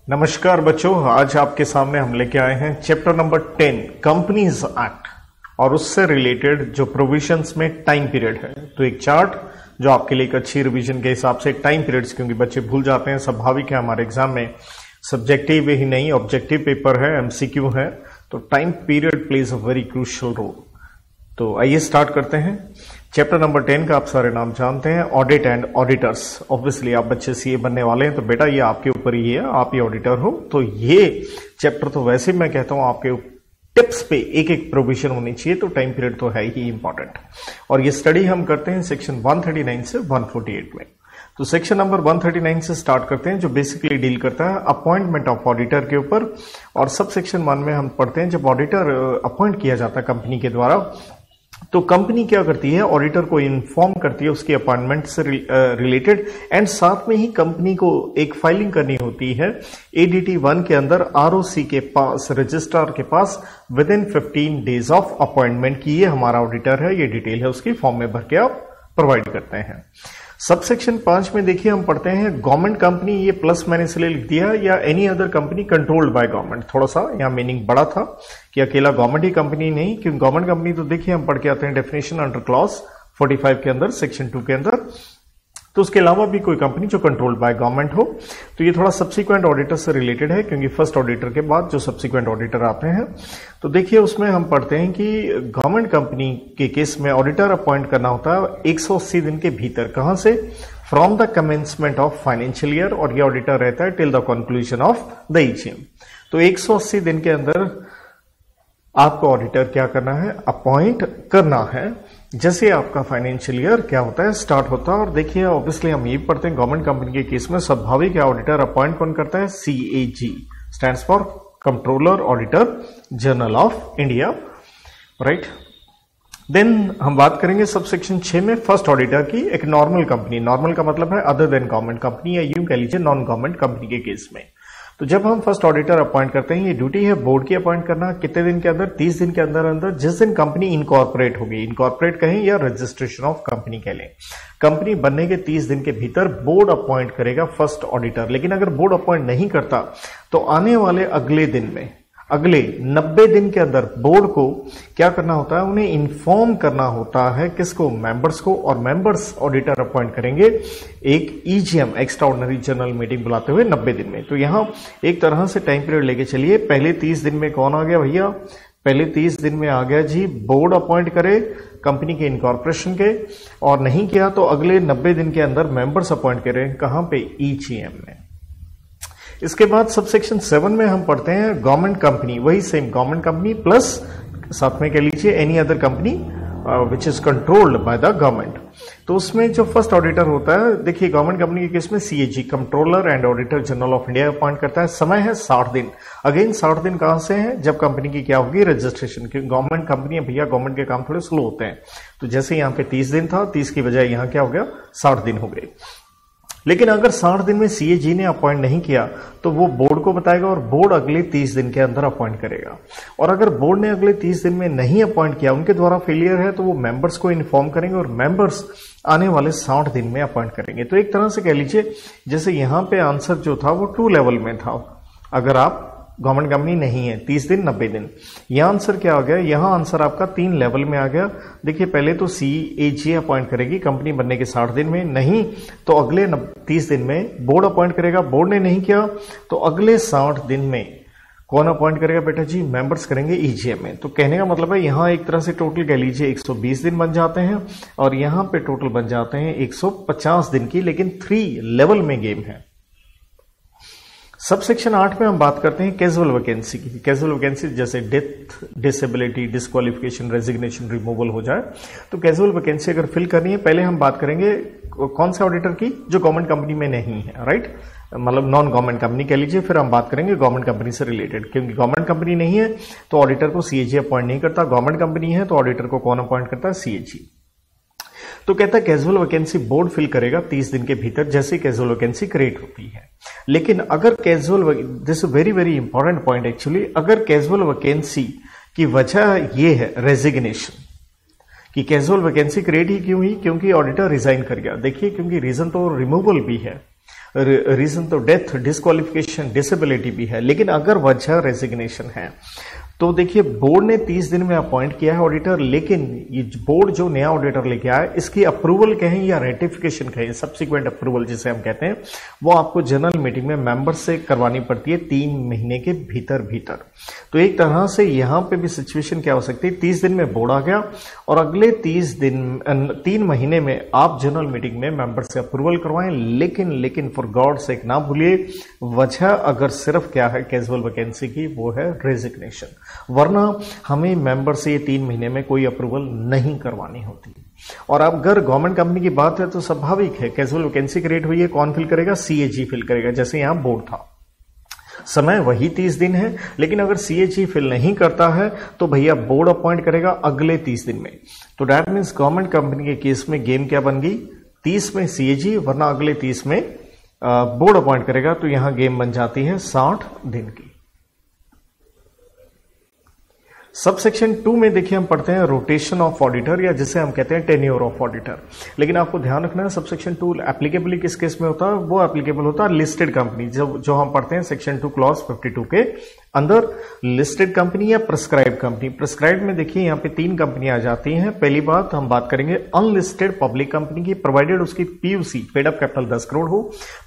नमस्कार बच्चों, आज आपके सामने हम लेके आए हैं चैप्टर नंबर 10 कंपनीज एक्ट और उससे रिलेटेड जो प्रोविजंस में टाइम पीरियड है। तो एक चार्ट जो आपके लिए एक अच्छी रिवीजन के हिसाब से टाइम पीरियड्स, क्योंकि बच्चे भूल जाते हैं, स्वाभाविक है, हमारे एग्जाम में सब्जेक्टिव ही नहीं ऑब्जेक्टिव पेपर है, एमसीक्यू है, तो time period plays a very crucial role. तो आइए स्टार्ट करते हैं। चैप्टर नंबर 10 का आप सारे नाम जानते हैं, ऑडिट एंड ऑडिटर्स। ऑब्वियसली आप बच्चे सीए बनने वाले हैं, तो बेटा ये आपके ऊपर ही है, आप ही ऑडिटर हो। तो ये चैप्टर तो वैसे मैं कहता हूं आपके टिप्स पे एक एक प्रोविजन होनी चाहिए, तो टाइम पीरियड तो है ही इंपॉर्टेंट। और ये स्टडी हम करते हैं सेक्शन 139 से 148 में। तो सेक्शन नंबर 139 से स्टार्ट करते हैं, जो बेसिकली डील करता है अपॉइंटमेंट ऑफ ऑडिटर के ऊपर। और सब सेक्शन 1 में हम पढ़ते हैं जब ऑडिटर अपॉइंट किया जाता है कंपनी के द्वारा, तो कंपनी क्या करती है, ऑडिटर को इन्फॉर्म करती है उसकी अपॉइंटमेंट से रिलेटेड, एंड साथ में ही कंपनी को एक फाइलिंग करनी होती है ADT 1 के अंदर ROC के पास, रजिस्ट्रार के पास, within 15 days of appointment की ये हमारा ऑडिटर है, ये डिटेल है उसकी, फॉर्म में भर के आप प्रोवाइड करते हैं। सबसेक्शन 5 में देखिए हम पढ़ते हैं गवर्नमेंट कंपनी, ये प्लस मैंने इसलिए लिख दिया, या any other company controlled by government. थोड़ा सा यहाँ मीनिंग बड़ा था कि अकेला गवर्नमेंट ही कंपनी नहीं, क्योंकि गवर्नमेंट कंपनी तो देखिए हम पढ़ के आते हैं डेफिनेशन अंडर क्लॉज 45 के अंदर, सेक्शन 2 के अंदर। तो उसके अलावा भी कोई कंपनी जो कंट्रोल्ड बाय गवर्नमेंट हो। तो ये थोड़ा सब्सिक्वेंट ऑडिटर से रिलेटेड है, क्योंकि फर्स्ट ऑडिटर के बाद जो सब्सिक्वेंट ऑडिटर आते हैं, तो देखिए उसमें हम पढ़ते हैं कि गवर्नमेंट कंपनी के केस में ऑडिटर अपॉइंट करना होता है 180 दिन के भीतर। कहां से? From the commencement of financial year, और ये ऑडिटर रहता है till the conclusion of the EGM। तो 180 दिन के अंदर आपको ऑडिटर क्या करना है, अपॉइंट करना है। जैसे आपका फाइनेंशियल ईयर क्या होता है, स्टार्ट होता है। और देखिए ऑब्वियसली हम ये पढ़ते हैं गवर्नमेंट कंपनी के केस में स्वाभाविक है, ऑडिटर अपॉइंट कौन करता है, CAG stands for controller auditor general of India, right. Then हम बात करेंगे सबसेक्शन 6 में फर्स्ट ऑडिटर की, एक नॉर्मल कंपनी, नॉर्मल का मतलब है अदर देन गवर्नमेंट कंपनी, या यूं कह लीजिए नॉन गवर्नमेंट कंपनी के केस में। तो जब हम फर्स्ट ऑडिटर अपॉइंट करते हैं, ये ड्यूटी है बोर्ड की अपॉइंट करना, कितने दिन के अंदर, 30 दिन के अंदर अंदर, जिस दिन कंपनी इनकॉर्पोरेट होगी, इनकॉर्पोरेट कहें या रजिस्ट्रेशन ऑफ कंपनी कह लें, कंपनी बनने के 30 दिन के भीतर बोर्ड अपॉइंट करेगा फर्स्ट ऑडिटर। लेकिन अगर बोर्ड अपॉइंट नहीं करता तो आने वाले अगले दिन में, अगले 90 दिन के अंदर बोर्ड को क्या करना होता है, उन्हें इन्फॉर्म करना होता है, किसको, मेंबर्स को। और मेंबर्स ऑडिटर अपॉइंट करेंगे एक EGM extra ordinary general meeting बुलाते हुए 90 दिन में। तो यहां एक तरह से टाइम पीरियड लेके चलिए। पहले 30 दिन में कौन आ गया भैया, पहले 30 दिन में आ गया जी बोर्ड अपॉइंट करे कंपनी के इनकॉर्पोरेशन के, और नहीं किया तो अगले 90 दिन के अंदर मेंबर्स अपॉइंट करें, कहां पे, EGM में। इसके बाद सबसेक्शन 7 में हम पढ़ते हैं गवर्नमेंट कंपनी, वही सेम गवर्नमेंट कंपनी प्लस साथ में कह लीजिए any other company which is controlled by the government. तो उसमें जो फर्स्ट ऑडिटर होता है, देखिए गवर्नमेंट कंपनी के केस में CAG controller and auditor general of India appoint करता है। समय है 60 दिन। अगेन 60 दिन कहां से है, जब कंपनी की क्या होगी, रजिस्ट्रेशन। क्योंकि गवर्नमेंट कंपनी है भैया, गवर्नमेंट के काम थोड़े स्लो होते हैं। तो जैसे यहां पे 30 दिन था, 30 की बजाय यहां क्या हो गया, 60 दिन हो गए। लेकिन अगर 60 दिन में CAG ने अपॉइंट नहीं किया तो वो बोर्ड को बताएगा, और बोर्ड अगले 30 दिन के अंदर अपॉइंट करेगा। और अगर बोर्ड ने अगले 30 दिन में नहीं अपॉइंट किया, उनके द्वारा फेलियर है, तो वो मेंबर्स को इन्फॉर्म करेंगे, और मेंबर्स आने वाले 60 दिन में अपॉइंट करेंगे। तो एक तरह से कह लीजिए जैसे यहां पे आंसर जो था वो 2 लेवल में था। अगर आप गवर्नमेंट कंपनी नहीं है, 30 दिन 90 दिन, यहां आंसर क्या आ गया, यहां आंसर आपका 3 लेवल में आ गया। देखिए पहले तो CAG अपॉइंट करेगी कंपनी बनने के 60 दिन में, नहीं तो अगले 30 दिन में बोर्ड अपॉइंट करेगा, बोर्ड ने नहीं किया तो अगले 60 दिन में कौन अपॉइंट करेगा बेटा जी, मेंबर्स करेंगे EGM में। तो कहने का मतलब है यहां एक तरह से टोटल कह लीजिए 120 दिन बन जाते हैं, और यहां पे टोटल बन जाते हैं 150 दिन की, लेकिन 3 लेवल में गेम है। सबसेक्शन 8 में हम बात करते हैं कैजुअल वैकेंसी की। कैजुअल वैकेंसी जैसे death, disability, disqualification, resignation, removal हो जाए, तो कैजुअल वैकेंसी अगर फिल करनी है, पहले हम बात करेंगे कौन से ऑडिटर की, जो गवर्नमेंट कंपनी में नहीं है, राइट, मतलब नॉन गवर्नमेंट कंपनी कह लीजिए। फिर हम बात करेंगे गवर्नमेंट कंपनी से रिलेटेड, क्योंकि गवर्नमेंट कंपनी नहीं है तो ऑडिटर को CAG अपॉइंट नहीं करता, गवर्नमेंट कंपनी है तो ऑडिटर को कौन अपॉइंट करता है, CAG। तो कहता है कैजुअल वैकेंसी बोर्ड फिल करेगा 30 दिन के भीतर, जैसे कैजुअल वैकेंसी क्रिएट होती है। लेकिन अगर casual, this very very important point actually, अगर कैजुअल वैकेंसी की वजह यह है रेजिग्नेशन, कि कैजुअल वैकेंसी क्रिएट ही क्यों हुई, क्योंकि ऑडिटर रिजाइन कर गया। देखिए क्योंकि रीजन तो रिमूवल भी है, रीजन तो डेथ, डिस्क्वालिफिकेशन, डिसेबिलिटी भी है, लेकिन अगर वजह रेजिग्नेशन है तो देखिए बोर्ड ने 30 दिन में अपॉइंट किया है ऑडिटर, लेकिन ये बोर्ड जो नया ऑडिटर लेके आया इसकी अप्रूवल कहें या रेटिफिकेशन कहें, सब्सिक्वेंट अप्रूवल जिसे हम कहते हैं, वो आपको जनरल मीटिंग में मेंबर से करवानी पड़ती है 3 महीने के भीतर भीतर। तो एक तरह से यहां पे भी सिचुएशन क्या हो सकती है, 30 दिन में बोर्ड आ गया और अगले 3 महीने में आप जनरल मीटिंग में मेंबर से अप्रूवल करवाएं, लेकिन फॉर गॉड सेक ना भूलिए वजह अगर सिर्फ क्या है कैजुअल वैकेंसी की, वो है रेजिग्नेशन, वरना हमें मेंबर से ये 3 महीने में कोई अप्रूवल नहीं करवानी होती। और अब अगर गवर्नमेंट कंपनी की बात है तो स्वाभाविक है कैजुअल वैकेंसी क्रिएट हुई है, कौन फिल करेगा, सीएजी फिल करेगा, जैसे यहां बोर्ड था, समय वही 30 दिन है, लेकिन अगर सीएजी फिल नहीं करता है तो भैया बोर्ड अपॉइंट करेगा अगले 30 दिन में। तो दैट मीन्स गवर्नमेंट कंपनी के केस में गेम क्या बन गई, 30 में सीएजी वरना अगले 30 में बोर्ड अपॉइंट करेगा, तो यहां गेम बन जाती है 60 दिन की। सबसेक्शन 2 में देखिए हम पढ़ते हैं रोटेशन ऑफ ऑडिटर, या जिसे हम कहते हैं टेन्योर ऑफ ऑडिटर। लेकिन आपको ध्यान रखना है सबसेक्शन 2 एप्लीकेबली किस केस में होता है, वो एप्लीकेबल होता है लिस्टेड कंपनी, जो हम पढ़ते हैं सेक्शन 2 क्लॉज 52 के अंदर, लिस्टेड कंपनी या प्रिस्क्राइब कंपनी। प्रिस्क्राइब में देखिए यहाँ पे 3 कंपनी आ जाती हैं। पहली बात हम बात करेंगे अनलिस्टेड पब्लिक कंपनी की, प्रोवाइडेड उसकी PUC paid up capital 10 crore हो।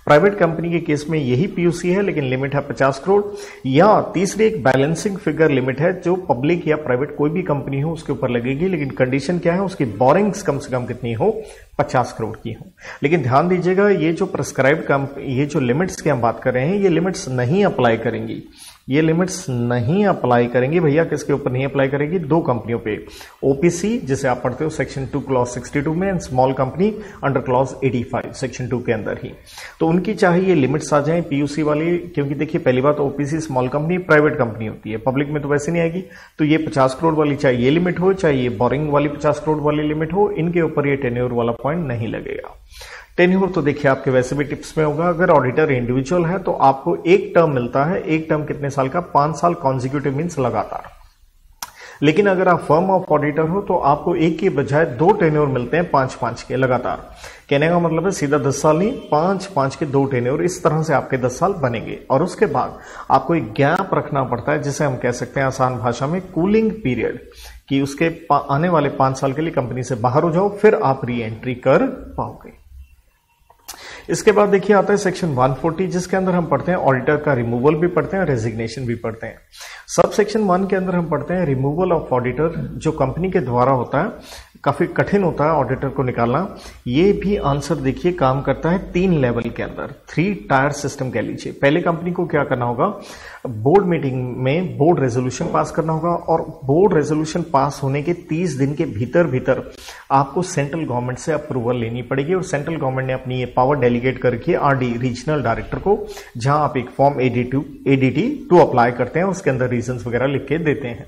प्राइवेट कंपनी के केस में यही पीयूसी है लेकिन लिमिट है 50 करोड़। या तीसरी एक बैलेंसिंग फिगर लिमिट है जो पब्लिक या प्राइवेट कोई भी कंपनी हो उसके ऊपर लगेगी, लेकिन कंडीशन क्या है, उसकी बोरिंग्स कम से कम कितनी हो, 50 करोड़ की हो। लेकिन ध्यान दीजिएगा ये जो प्रिस्क्राइब ये जो लिमिट्स की हम बात कर रहे हैं, ये लिमिट्स नहीं अप्लाई करेंगी, ये लिमिट्स नहीं अप्लाई करेंगी भैया। किसके ऊपर नहीं अप्लाई करेगी, 2 कंपनियों पे, ओपीसी जिसे आप पढ़ते हो सेक्शन 2 क्लॉज 62 में, and small company under clause 85 section 2 के अंदर ही। तो उनकी चाहे ये लिमिट्स आ जाएं पीयूसी वाली, क्योंकि देखिए पहली बात OPC small company private company होती है, पब्लिक में तो वैसे नहीं आएगी। तो ये 50 करोड़ वाली चाहे ये लिमिट हो, चाहे ये बोरिंग वाली 50 करोड़ वाली लिमिट हो, इनके ऊपर ये टेन्योर वाला पॉइंट नहीं लगेगा। टेन्योर तो देखिए आपके वैसे भी टिप्स में होगा, अगर ऑडिटर इंडिविजुअल है तो आपको एक टर्म मिलता है, एक टर्म कितने साल का, 5 साल कॉन्जिक्यूटिव मीन्स लगातार। लेकिन अगर आप फर्म ऑफ ऑडिटर हो तो आपको एक के बजाय 2 टेन्योर मिलते हैं 5-5 के लगातार। कहने का मतलब है सीधा 10 साल नहीं, 5-5 के 2 टेन्योर, इस तरह से आपके 10 साल बनेंगे। और उसके बाद आपको एक गैप रखना पड़ता है, जिसे हम कह सकते हैं आसान भाषा में कूलिंग पीरियड, कि उसके आने वाले 5 साल के लिए कंपनी से बाहर हो जाओ, फिर आप री एंट्री कर पाओगे। इसके बाद देखिए आता है सेक्शन 140, जिसके अंदर हम पढ़ते हैं ऑडिटर का रिमूवल भी पढ़ते हैं, रेजिग्नेशन भी पढ़ते हैं। सब सेक्शन 1 के अंदर हम पढ़ते हैं रिमूवल ऑफ ऑडिटर, जो कंपनी के द्वारा होता है, काफी कठिन होता है ऑडिटर को निकालना। ये भी आंसर देखिए काम करता है 3 लेवल के अंदर, 3 टायर सिस्टम कह लीजिए। पहले कंपनी को क्या करना होगा, बोर्ड मीटिंग में बोर्ड रेजोल्यूशन पास करना होगा, और बोर्ड रेजोल्यूशन पास होने के 30 दिन के भीतर भीतर आपको सेंट्रल गवर्नमेंट से अप्रूवल लेनी पड़ेगी। और सेंट्रल गवर्नमेंट ने अपनी ये पावर डेलीगेट करके आरडी रीजनल डायरेक्टर को, जहां आप एक फॉर्म एडीटी 2 अप्लाई करते हैं, उसके अंदर रीजंस वगैरह लिख के देते हैं,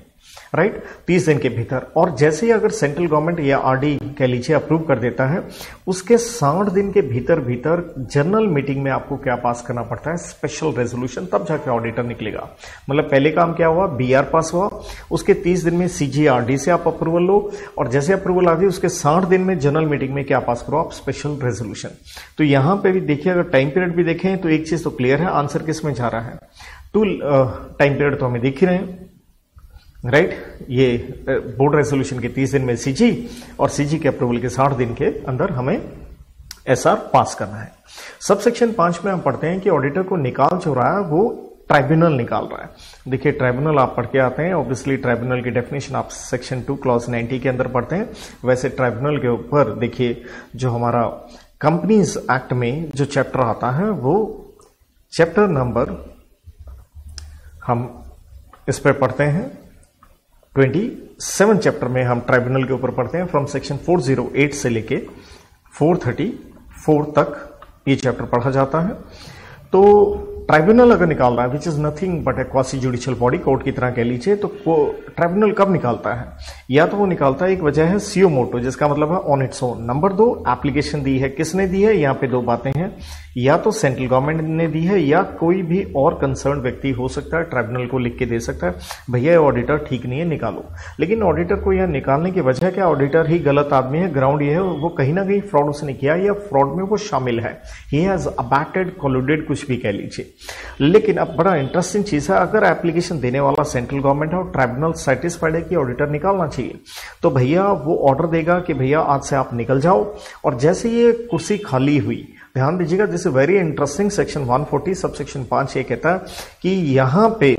राइट, 30 दिन के भीतर। और जैसे ही अगर सेंट्रल गवर्नमेंट या आरडी कह लीजिए अप्रूव कर देता है, उसके 60 दिन के भीतर भीतर जनरल मीटिंग में आपको क्या पास करना पड़ता है, स्पेशल रेजोल्यूशन, तब जाकर ऑडिटर निकलेगा। मतलब पहले काम क्या हुआ, बीआर पास हुआ, उसके 30 दिन में सीजीआरडी से आप अप्रूवल लो, और जैसे अप्रूवल आ गई उसके 60 दिन में जनरल मीटिंग में क्या पास करो आप, स्पेशल रेजोल्यूशन। तो यहां पे भी देखिए, अगर टाइम पीरियड भी देखें तो एक चीज तो क्लियर है, आंसर किस में जा रहा है, 2 टाइम पीरियड तो हमें दिख ही रहे हैं, राइट। ये बोर्ड रेजोल्यूशन के 30 दिन में सीजी, और सीजी के अप्रूवल के 60 दिन के अंदर हमें एसआर पास करना है। सबसेक्शन 5 में हम पढ़ते हैं कि ऑडिटर को निकाल जो रहा है वो ट्राइब्यूनल निकाल रहा है। देखिए ट्राइब्यूनल आप पढ़ के आते हैं, ऑब्वियसली ट्राइब्यूनल की डेफिनेशन आप सेक्शन 2 क्लॉज 90 के अंदर पढ़ते हैं। वैसे ट्राइब्यूनल के ऊपर देखिए जो हमारा कंपनीज एक्ट में जो चैप्टर आता है, वो चैप्टर नंबर हम इस पर पढ़ते हैं 27 चैप्टर में हम ट्राइब्यूनल के ऊपर पढ़ते हैं। फ्रॉम सेक्शन 408 से लेके 434 तक ये चैप्टर पढ़ा जाता है। तो ट्राइब्यूनल अगर निकाल रहा है which is nothing but A quasi judicial body, court की तरह कह लीजिए, तो वो ट्राइब्यूनल कब निकालता है? या तो वो निकालता है, एक वजह है सीओ मोटो जिसका मतलब है on its own. Number 2, application दी है, किसने दी है? यहाँ पे 2 बातें हैं, या तो सेंट्रल गवर्नमेंट ने दी है या कोई भी और कंसर्न व्यक्ति हो सकता है ट्राइब्यूनल को लिख के दे सकता है भैया ऑडिटर ठीक नहीं है निकालो। लेकिन ऑडिटर को यह निकालने की वजह क्या? ऑडिटर ही गलत आदमी है, ग्राउंड ये है वो कहीं ना कहीं फ्रॉड उसने किया या फ्रॉड में वो शामिल है, ही हैज अबैटेड कोलूडेड, कुछ भी कह लीजिए। लेकिन अब बड़ा इंटरेस्टिंग चीज है, अगर एप्लीकेशन देने वाला सेंट्रल गवर्नमेंट है और ट्राइब्यूनल सेटिस्फाइड है कि ऑडिटर निकालना चाहिए, तो भैया वो ऑर्डर देगा कि भैया आज से आप निकल जाओ। और जैसे ये कुर्सी खाली हुई, ध्यान दीजिएगा, this is very interesting, section 140 subsection 5 ये कहता है कि यहां पे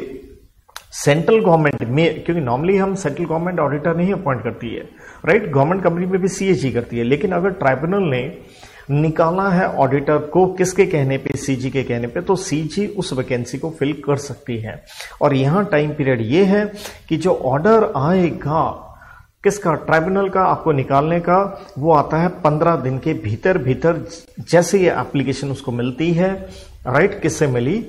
सेंट्रल गवर्नमेंट में, क्योंकि नॉर्मली हम सेंट्रल गवर्नमेंट ऑडिटर नहीं अपॉइंट करती है, राइट, गवर्नमेंट कंपनी में भी सीएजी करती है, लेकिन अगर ट्राइब्यूनल ने निकाला है ऑडिटर को किसके कहने पे? सीजी के कहने पे, तो सीजी उस वैकेंसी को फिल कर सकती है। और यहां टाइम पीरियड ये है कि जो ऑर्डर आएगा किसका? ट्राइब्यूनल का, आपको निकालने का, वो आता है 15 दिन के भीतर भीतर, जैसे ये एप्लीकेशन उसको मिलती है, राइट, किससे मिली?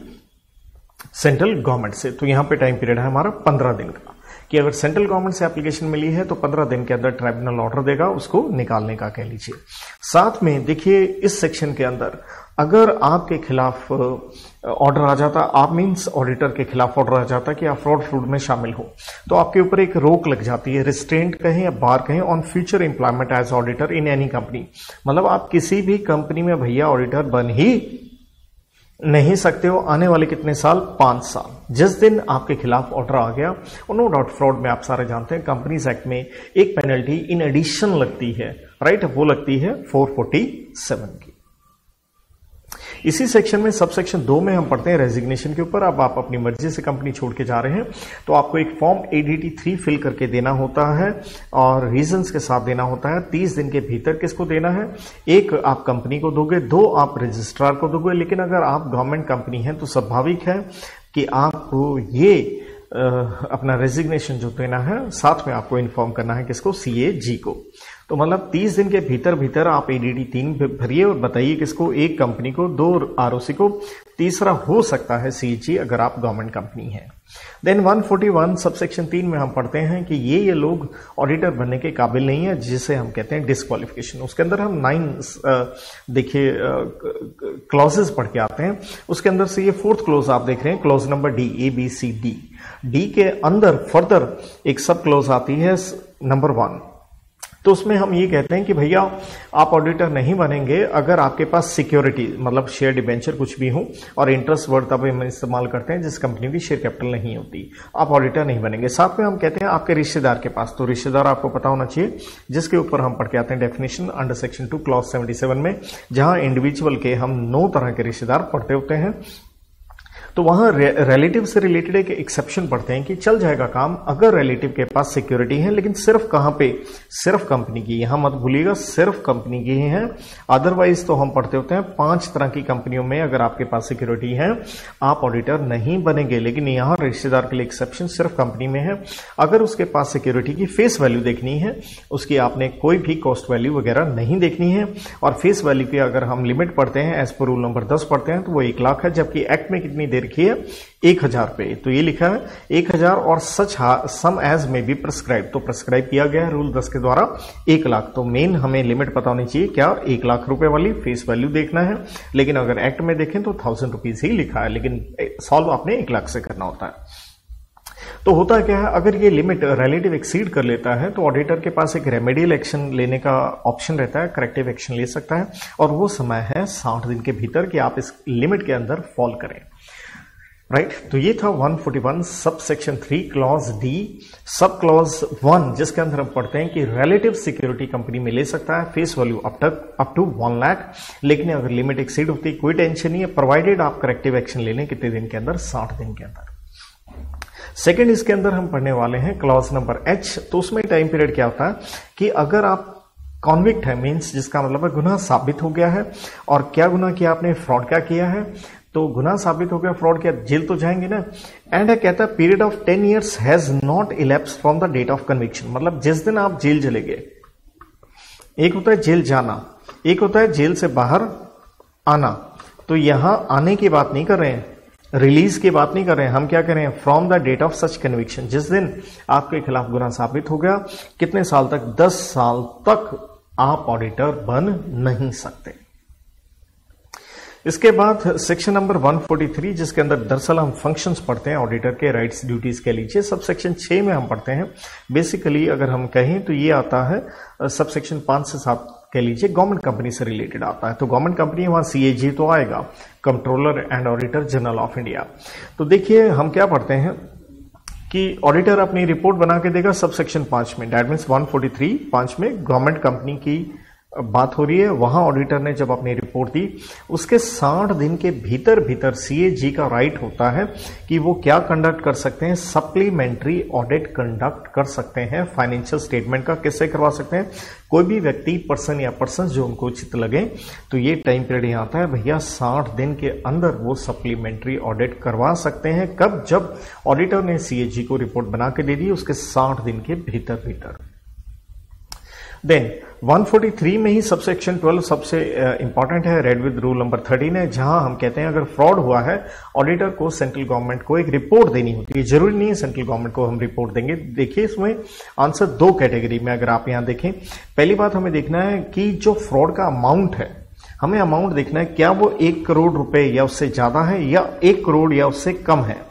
सेंट्रल गवर्नमेंट से। तो यहां पे टाइम पीरियड है हमारा 15 दिन का, कि अगर सेंट्रल गवर्नमेंट से एप्लीकेशन मिली है तो 15 दिन के अंदर ट्राइब्यूनल ऑर्डर देगा उसको निकालने का, कह लीजिए। साथ में देखिए इस सेक्शन के अंदर अगर आपके खिलाफ ऑर्डर आ जाता, आप मीन्स ऑडिटर के खिलाफ ऑर्डर आ जाता कि आप फ्रॉड में शामिल हो, तो आपके ऊपर एक रोक लग जाती है, रिस्ट्रेंट कहें या बार कहें, on future employment as auditor in any company. मतलब आप किसी भी कंपनी में भैया ऑडिटर बन ही नहीं सकते हो आने वाले कितने साल? 5 साल। जिस दिन आपके खिलाफ ऑर्डर आ गया, और नो डाउट फ्रॉड में आप सारे जानते हैं कंपनीज एक्ट में एक पेनल्टी इन एडिशन लगती है, राइट, वो लगती है 447 की। इसी सेक्शन में सब सेक्शन 2 में हम पढ़ते हैं रेजिग्नेशन के ऊपर। अब आप अपनी मर्जी से कंपनी छोड़ के जा रहे हैं तो आपको एक फॉर्म ADT 3 फिल करके देना होता है और रीजंस के साथ देना होता है। 30 दिन के भीतर किसको देना है? 1 आप कंपनी को दोगे, 2 आप रजिस्ट्रार को दोगे। लेकिन अगर आप गवर्नमेंट कंपनी है तो स्वाभाविक है कि आपको ये अपना रेजिग्नेशन जो देना है साथ में आपको इन्फॉर्म करना है किसको? CAG को। तो मतलब 30 दिन के भीतर भीतर आप ADT 3 भरिए और बताइए किसको? 1 कंपनी को, 2 ROC को, तीसरा हो सकता है CAG अगर आप गवर्नमेंट कंपनी है। देन 141 सबसेक्शन 3 में हम पढ़ते हैं कि ये लोग ऑडिटर बनने के काबिल नहीं है, जिसे हम कहते हैं डिस्क्वालिफिकेशन। उसके अंदर हम 9 देखिए क्लॉजेस पढ़ के आते हैं। उसके अंदर से ये 4th क्लॉज आप देख रहे हैं, clause number D, ABCD। D के अंदर फर्दर एक सब क्लॉज आती है नंबर 1। तो उसमें हम ये कहते हैं कि भैया आप ऑडिटर नहीं बनेंगे अगर आपके पास सिक्योरिटी, मतलब शेयर डिबेंचर कुछ भी हो, और इंटरेस्ट वर्ड तब हम इस्तेमाल करते हैं जिस कंपनी की शेयर कैपिटल नहीं होती, आप ऑडिटर नहीं बनेंगे। साथ में हम कहते हैं आपके रिश्तेदार के पास, तो रिश्तेदार आपको पता होना चाहिए, जिसके ऊपर हम पढ़ के आते हैं डेफिनेशन अंडर सेक्शन 2 क्लॉज 77 में, जहां इंडिविजुअल के हम 9 तरह के रिश्तेदार पढ़ते होते हैं। तो वहां रिलेटिव से रिलेटेड एक एक्सेप्शन पढ़ते हैं कि चल जाएगा काम अगर रिलेटिव के पास सिक्योरिटी है, लेकिन सिर्फ कहां पे? सिर्फ कंपनी की। यहां मत भूलिएगा सिर्फ कंपनी की ही है। अदरवाइज तो हम पढ़ते होते हैं 5 तरह की कंपनियों में अगर आपके पास सिक्योरिटी है आप ऑडिटर नहीं बनेंगे। लेकिन यहां रिश्तेदार के लिए एक्सेप्शन सिर्फ कंपनी में है। अगर उसके पास सिक्योरिटी की फेस वैल्यू देखनी है, उसकी आपने कोई भी कॉस्ट वैल्यू वगैरह नहीं देखनी है, और फेस वैल्यू की अगर हम लिमिट पढ़ते हैं एज पर रूल नंबर 10 पढ़ते हैं तो वो 1 लाख है, जबकि एक्ट में कितनी देर रखी है? 1000 पे। तो ये लिखा है 1000 और सच सम एज में भी प्रिस्क्राइब, तो प्रिस्क्राइब किया गया है रूल 10 के द्वारा 1 लाख। तो मेन हमें लिमिट पता होनी चाहिए क्या? 1 लाख रुपए वाली फेस वैल्यू देखना है। लेकिन अगर एक्ट में देखें तो 1000 रुपीज ही लिखा है, लेकिन सॉल्व आपने 1 लाख से करना होता है। तो होता क्या है, अगर ये लिमिट रिलेटिव एक्सीड कर लेता है तो ऑडिटर के पास एक रेमेडियल एक्शन लेने का ऑप्शन रहता है, करेक्टिव एक्शन ले सकता है, और वो समय है 60 दिन के भीतर कि आप इस लिमिट के अंदर फॉल करें। राइट तो ये था 141 sub section 3 clause D. Sub clause 1 जिसके अंदर हम पढ़ते हैं कि रिलेटिव सिक्योरिटी कंपनी में ले सकता है face value up to 1 lakh, लेकिन अगर लिमिट एक्सीड होती है कोई टेंशन नहीं है, प्रोवाइडेड आप करेक्टिव एक्शन ले लें कितने दिन के अंदर? 60 दिन के अंदर। सेकेंड इसके अंदर हम पढ़ने वाले हैं क्लॉज नंबर H। तो उसमें टाइम पीरियड क्या होता है कि अगर आप कॉन्विक्ट है, मीन्स जिसका मतलब है गुनाह साबित हो गया है, और क्या गुनाह किया आपने? फ्रॉड क्या किया है? तो गुनाह साबित हो गया, फ्रॉड किया, जेल तो जाएंगे ना। एंड है कहता है period of 10 years has not elapse from the date of conviction. मतलब जिस दिन आप जेल चले गए, एक होता है जेल जाना, एक होता है जेल से बाहर आना। तो यहां आने की बात नहीं कर रहे हैं, रिलीज की बात नहीं कर रहे हैं, हम क्या कर रहे हैं, from the date of such conviction, जिस दिन आपके खिलाफ गुनाह साबित हो गया, कितने साल तक, 10 साल तक आप ऑडिटर बन नहीं सकते। इसके बाद सेक्शन नंबर 143, जिसके अंदर दरअसल हम फंक्शंस पढ़ते हैं ऑडिटर के, राइट्स ड्यूटीज के लीजिए। सब सेक्शन 6 में हम पढ़ते हैं। बेसिकली अगर हम कहें तो ये आता है सब सेक्शन 5 से 7 कह लीजिए, गवर्नमेंट कंपनी से रिलेटेड आता है। तो गवर्नमेंट कंपनी, वहां CAG तो आएगा, controller and auditor general of India. तो देखिए हम क्या पढ़ते हैं कि ऑडिटर अपनी रिपोर्ट बना के देगा सब सेक्शन 5 में, दैट मीन्स 143 5 में गवर्नमेंट कंपनी की बात हो रही है। वहां ऑडिटर ने जब अपनी रिपोर्ट दी, उसके 60 दिन के भीतर CAG का राइट होता है कि वो क्या कंडक्ट कर सकते हैं, सप्लीमेंट्री ऑडिट कंडक्ट कर सकते हैं। फाइनेंशियल स्टेटमेंट का किससे करवा सकते हैं, कोई भी व्यक्ति, पर्सन या पर्सन जो उनको उचित लगे। तो ये टाइम पीरियड यहां आता है भैया, 60 दिन के अंदर वो सप्लीमेंट्री ऑडिट करवा सकते हैं। कब, जब ऑडिटर ने CAG को रिपोर्ट बना के दे दी, उसके 60 दिन के भीतर। देन 143 में ही सबसेक्शन 12 सबसे इंपॉर्टेंट है, रेड विद रूल नंबर 13 है, जहां हम कहते हैं अगर फ्रॉड हुआ है, ऑडिटर को सेंट्रल गवर्नमेंट को एक रिपोर्ट देनी होती है। जरूरी नहीं है सेंट्रल गवर्नमेंट को हम रिपोर्ट देंगे। देखिए इसमें आंसर 2 कैटेगरी में, अगर आप यहां देखें, पहली बात हमें देखना है कि जो फ्रॉड का अमाउंट है, हमें अमाउंट देखना है क्या वो 1 करोड़ रुपए या उससे ज्यादा है या 1 करोड़ या उससे कम है।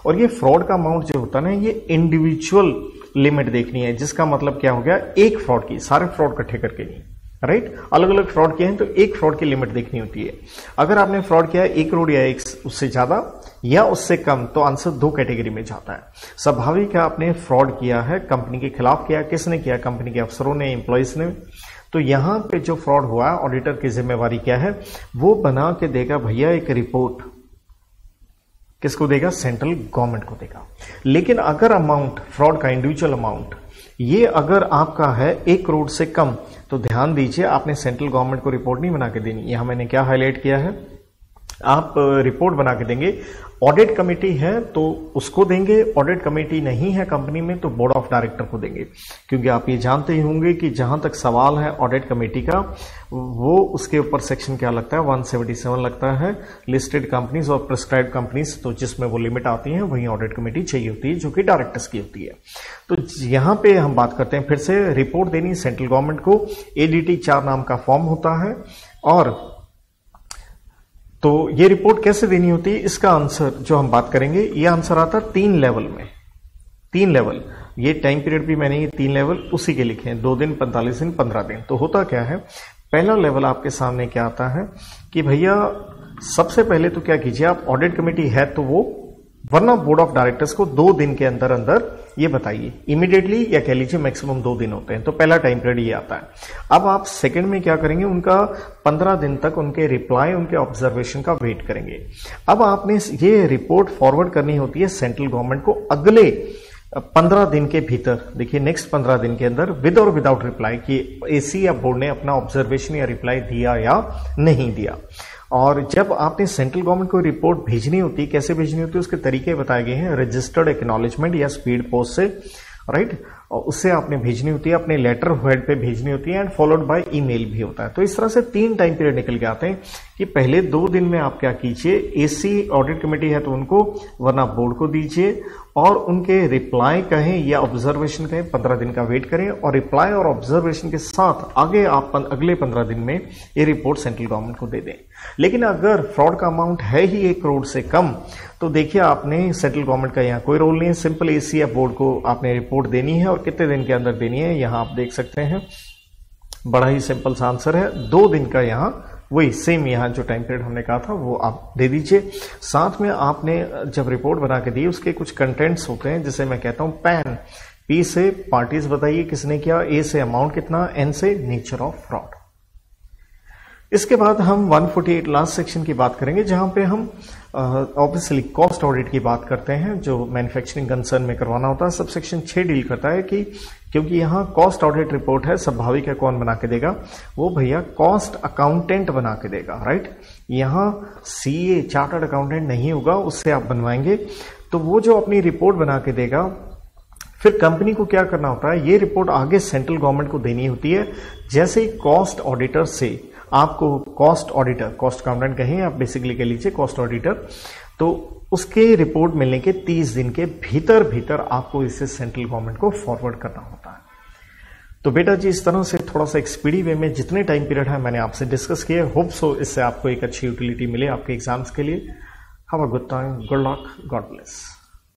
और ये फ्रॉड का अमाउंट जो होता है ना, ये इंडिविजुअल लिमिट देखनी है, जिसका मतलब क्या हो गया, एक फ्रॉड की, सारे फ्रॉड इकट्ठे करके नहीं, राइट, अलग अलग फ्रॉड किए हैं तो एक फ्रॉड की लिमिट देखनी होती है। अगर आपने फ्रॉड किया है 1 करोड़ या उससे ज्यादा या उससे कम, तो आंसर 2 कैटेगरी में जाता है। स्वाभाविक है, आपने फ्रॉड किया है, कंपनी के खिलाफ किया, किसने किया, कंपनी के अफसरों ने, एम्प्लॉइज ने। तो यहां पे जो फ्रॉड हुआ, ऑडिटर की जिम्मेवारी क्या है, वो बना के देगा भैया एक रिपोर्ट, किसको देगा, सेंट्रल गवर्नमेंट को देगा। लेकिन अगर अमाउंट, फ्रॉड का इंडिविजुअल अमाउंट, ये अगर आपका है 1 करोड़ से कम, तो ध्यान दीजिए आपने सेंट्रल गवर्नमेंट को रिपोर्ट नहीं बना के देनी। यहां मैंने क्या हाईलाइट किया है, आप रिपोर्ट बना के देंगे। ऑडिट कमेटी है तो उसको देंगे, ऑडिट कमेटी नहीं है कंपनी में तो बोर्ड ऑफ डायरेक्टर को देंगे। क्योंकि आप ये जानते ही होंगे कि जहां तक सवाल है ऑडिट कमेटी का, वो उसके ऊपर सेक्शन क्या लगता है, 177 लगता है, लिस्टेड कंपनीज और प्रिस्क्राइब्ड कंपनीज, तो जिसमें वो लिमिट आती है वहीं ऑडिट कमेटी चाहिए होती है, जो कि डायरेक्टर्स की होती है। तो यहां पे हम बात करते हैं फिर से, रिपोर्ट देनी सेंट्रल गवर्नमेंट को, ADT 4 नाम का फॉर्म होता है। और तो ये रिपोर्ट कैसे देनी होती है, इसका आंसर जो हम बात करेंगे, ये आंसर आता है 3 लेवल में, 3 लेवल। ये टाइम पीरियड भी मैंने ये 3 लेवल उसी के लिखे हैं, 2 दिन, 45 दिन, 15 दिन। तो होता क्या है, पहला लेवल आपके सामने क्या आता है कि भैया सबसे पहले तो क्या कीजिए, आप ऑडिट कमेटी है तो वो, वरना बोर्ड ऑफ डायरेक्टर्स को 2 दिन के अंदर अंदर ये बताइए, इमीडिएटली या कह लीजिए मैक्सिमम 2 दिन होते हैं। तो पहला टाइम पीरियड ये आता है। अब आप सेकंड में क्या करेंगे, उनका 15 दिन तक उनके रिप्लाई, उनके ऑब्जर्वेशन का वेट करेंगे। अब आपने ये रिपोर्ट फॉरवर्ड करनी होती है सेंट्रल गवर्नमेंट को अगले 15 दिन के भीतर। देखिए नेक्स्ट 15 दिन के अंदर विद और विदाउट रिप्लाई, कि एसी या बोर्ड ने अपना ऑब्जर्वेशन या रिप्लाई दिया या नहीं दिया। और जब आपने सेंट्रल गवर्नमेंट को रिपोर्ट भेजनी होती है, कैसे भेजनी होती है, उसके तरीके बताए गए हैं, रजिस्टर्ड एक्नॉलेजमेंट या स्पीड पोस्ट से, राइट, और उससे आपने भेजनी होती है, अपने लेटर हेड पे भेजनी होती है, एंड फॉलोड बाय ईमेल भी होता है। तो इस तरह से 3 टाइम पीरियड निकल के आते हैं कि पहले 2 दिन में आप क्या कीजिए, एसी ऑडिट कमेटी है तो उनको, वरना बोर्ड को दीजिए, और उनके रिप्लाई कहें या ऑब्जर्वेशन कहें, 15 दिन का वेट करें, और रिप्लाई और ऑब्जर्वेशन के साथ आगे आप अगले 15 दिन में ये रिपोर्ट सेंट्रल गवर्नमेंट को दे दें। लेकिन अगर फ्रॉड का अमाउंट है ही 1 करोड़ से कम, तो देखिए आपने सेंट्रल गवर्नमेंट का यहाँ कोई रोल नहीं है, सिंपल एसी या बोर्ड को आपने रिपोर्ट देनी है, और कितने दिन के अंदर देनी है, यहां आप देख सकते हैं, बड़ा ही सिंपल सा आंसर है, 2 दिन का। यहां वही सेम, यहां जो टाइम पीरियड हमने कहा था वो आप दे दीजिए। साथ में आपने जब रिपोर्ट बना के दी, उसके कुछ कंटेंट्स होते हैं, जिसे मैं कहता हूं पैन। पी से पार्टीज बताइए किसने किया, ए से अमाउंट कितना, एन से नेचर ऑफ फ्रॉड। इसके बाद हम 148 लास्ट सेक्शन की बात करेंगे, जहां पे हम ऑब्वियसली कॉस्ट ऑडिट की बात करते हैं, जो मैन्युफैक्चरिंग कंसर्न में करवाना होता है। सब सेक्शन 6 डील करता है कि क्योंकि यहां कॉस्ट ऑडिट रिपोर्ट है, स्वाभाविक है कौन बना के देगा, वो भैया कॉस्ट अकाउंटेंट बना के देगा, राइट। यहां सीए चार्टर्ड अकाउंटेंट नहीं होगा, उससे आप बनवाएंगे। तो वो जो अपनी रिपोर्ट बना के देगा, फिर कंपनी को क्या करना होता है, ये रिपोर्ट आगे सेंट्रल गवर्नमेंट को देनी होती है। जैसे ही कॉस्ट ऑडिटर से आपको, कॉस्ट ऑडिटर, कॉस्ट अकाउंटेंट कहें आप, बेसिकली कह लीजिए कॉस्ट ऑडिटर, तो उसके रिपोर्ट मिलने के 30 दिन के भीतर भीतर आपको इसे सेंट्रल गवर्नमेंट को फॉरवर्ड करना होता है। तो बेटा जी इस तरह से थोड़ा सा एक स्पीडी वे में जितने टाइम पीरियड है मैंने आपसे डिस्कस किए। होप सो इससे आपको एक अच्छी यूटिलिटी मिले आपके एग्जाम्स के लिए। Have a good time, good luck, God bless.